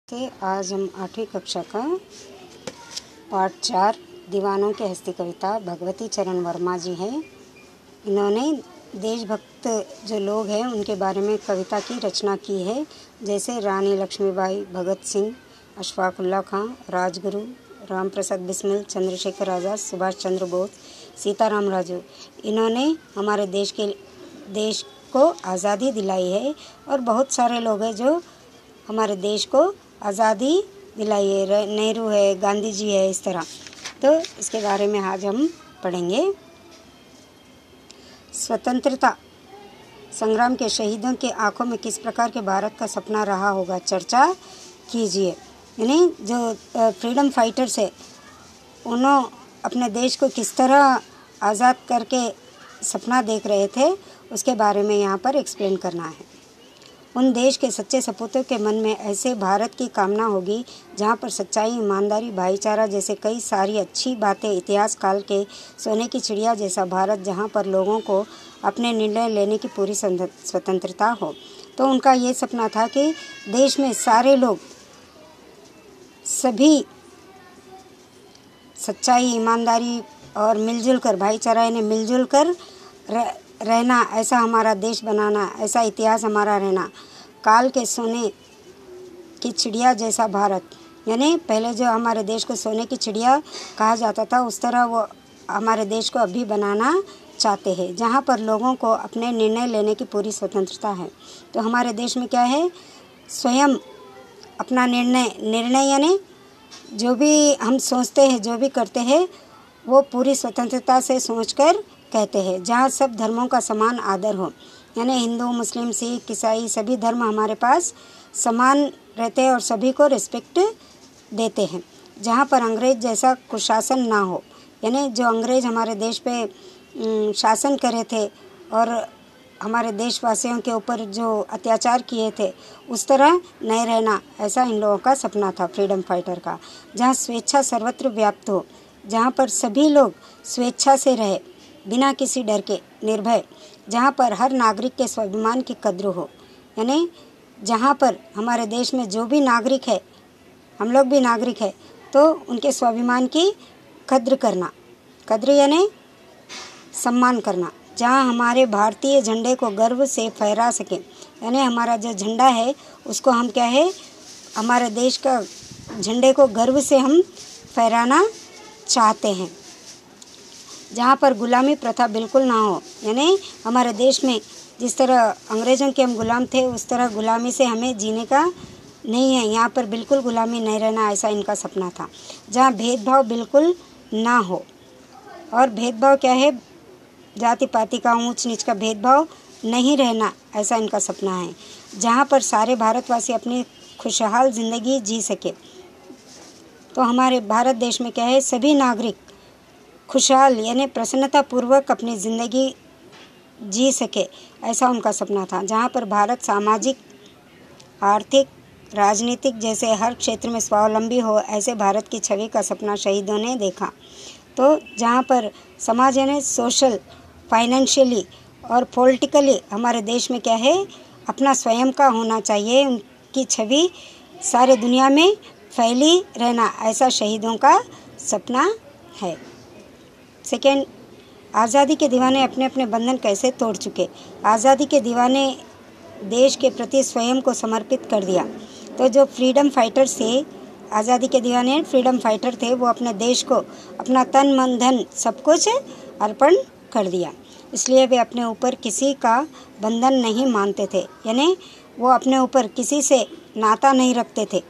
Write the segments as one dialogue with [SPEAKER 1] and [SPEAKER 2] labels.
[SPEAKER 1] के आज हम 8वीं कक्षा का पाठ 4 दीवानों के हस्ती कविता भगवती चरण वर्मा जी हैं। इन्होंने देशभक्त जो लोग हैं उनके बारे में कविता की रचना की है, जैसे रानी लक्ष्मीबाई, भगत सिंह, अशफाकुल्ला खां, राजगुरु, राम प्रसाद बिस्मिल, चंद्रशेखर आज़ाद, सुभाष चंद्र बोस, सीताराम राजू। इन्होंने हमारे देश को आज़ादी दिलाई है और बहुत सारे लोग हैं जो हमारे देश को आज़ादी दिलाई है। नेहरू है, गांधी जी है, इस तरह। तो इसके बारे में आज हम पढ़ेंगे। स्वतंत्रता संग्राम के शहीदों के आंखों में किस प्रकार के भारत का सपना रहा होगा, चर्चा कीजिए। यानी जो फ्रीडम फाइटर्स है उन्होंने अपने देश को किस तरह आज़ाद करके सपना देख रहे थे, उसके बारे में यहाँ पर एक्सप्लेन करना है। उन देश के सच्चे सपूतों के मन में ऐसे भारत की कामना होगी जहाँ पर सच्चाई, ईमानदारी, भाईचारा जैसे कई सारी अच्छी बातें, इतिहास काल के सोने की चिड़िया जैसा भारत, जहाँ पर लोगों को अपने निर्णय लेने की पूरी स्वतंत्रता हो। तो उनका ये सपना था कि देश में सारे लोग सभी सच्चाई, ईमानदारी और मिलजुल कर, भाईचारा यानी मिलजुल कर रहना, ऐसा हमारा देश बनाना, ऐसा इतिहास हमारा रहना। काल के सोने की चिड़िया जैसा भारत, यानी पहले जो हमारे देश को सोने की चिड़िया कहा जाता था, उस तरह वो हमारे देश को अभी बनाना चाहते हैं, जहाँ पर लोगों को अपने निर्णय लेने की पूरी स्वतंत्रता है। तो हमारे देश में क्या है, स्वयं अपना निर्णय यानी जो भी हम सोचते हैं, जो भी करते हैं, वो पूरी स्वतंत्रता से सोचकर कहते हैं, जहाँ सब धर्मों का समान आदर हो। यानी हिंदू, मुस्लिम, सिख, ईसाई सभी धर्म हमारे पास समान रहते हैं और सभी को रिस्पेक्ट देते हैं। जहाँ पर अंग्रेज जैसा कुशासन ना हो, यानी जो अंग्रेज हमारे देश पे शासन करे थे और हमारे देशवासियों के ऊपर जो अत्याचार किए थे, उस तरह नहीं रहना, ऐसा इन लोगों का सपना था फ्रीडम फाइटर का। जहाँ स्वेच्छा सर्वत्र व्याप्त हो, जहाँ पर सभी लोग स्वेच्छा से रहे, बिना किसी डर के, निर्भय। जहाँ पर हर नागरिक के स्वाभिमान की कद्र हो, यानी जहाँ पर हमारे देश में जो भी नागरिक है, हम लोग भी नागरिक है, तो उनके स्वाभिमान की कद्र करना, कद्र यानी सम्मान करना। जहाँ हमारे भारतीय झंडे को गर्व से फहरा सकें, यानी हमारा जो झंडा है उसको हम क्या है, हमारे देश का झंडे को गर्व से हम फहराना चाहते हैं। जहाँ पर गुलामी प्रथा बिल्कुल ना हो, यानी हमारे देश में जिस तरह अंग्रेज़ों के हम गुलाम थे, उस तरह गुलामी से हमें जीने का नहीं है। यहाँ पर बिल्कुल गुलामी नहीं रहना, ऐसा इनका सपना था। जहाँ भेदभाव बिल्कुल ना हो, और भेदभाव क्या है, जाति पाति का, ऊंच नीच का भेदभाव नहीं रहना, ऐसा इनका सपना है। जहाँ पर सारे भारतवासी अपनी खुशहाल ज़िंदगी जी सके। तो हमारे भारत देश में क्या है, सभी नागरिक खुशहाल यानी प्रसन्नतापूर्वक अपनी ज़िंदगी जी सके, ऐसा उनका सपना था। जहाँ पर भारत सामाजिक, आर्थिक, राजनीतिक जैसे हर क्षेत्र में स्वावलंबी हो, ऐसे भारत की छवि का सपना शहीदों ने देखा। तो जहाँ पर समाज यानी सोशल, फाइनेंशियली और पॉलिटिकली हमारे देश में क्या है, अपना स्वयं का होना चाहिए, उनकी छवि सारे दुनिया में फैली रहना, ऐसा शहीदों का सपना है। सेकेंड, आज़ादी के दीवाने अपने अपने बंधन कैसे तोड़ चुके। आज़ादी के दीवाने देश के प्रति स्वयं को समर्पित कर दिया। तो जो फ्रीडम फाइटर्स थे, आज़ादी के दीवाने फ्रीडम फाइटर थे, वो अपने देश को अपना तन मन धन सब कुछ अर्पण कर दिया। इसलिए वे अपने ऊपर किसी का बंधन नहीं मानते थे, यानी वो अपने ऊपर किसी से नाता नहीं रखते थे।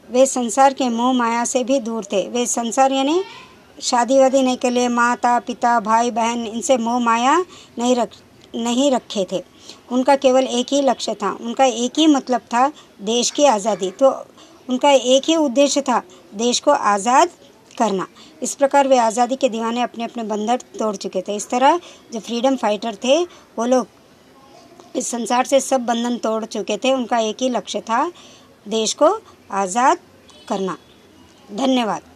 [SPEAKER 1] वे संसार के मोह माया से भी दूर थे। वे संसार यानी शादी वादी नहीं के लिए माता पिता भाई बहन इनसे मोह माया नहीं रखे थे। उनका केवल एक ही लक्ष्य था, उनका एक ही मतलब था, देश की आज़ादी। तो उनका एक ही उद्देश्य था, देश को आज़ाद करना। इस प्रकार वे आज़ादी के दीवाने अपने अपने बंधन तोड़ चुके थे। इस तरह जो फ्रीडम फाइटर थे, वो लोग इस संसार से सब बंधन तोड़ चुके थे। उनका एक ही लक्ष्य था, देश को आज़ाद करना। धन्यवाद।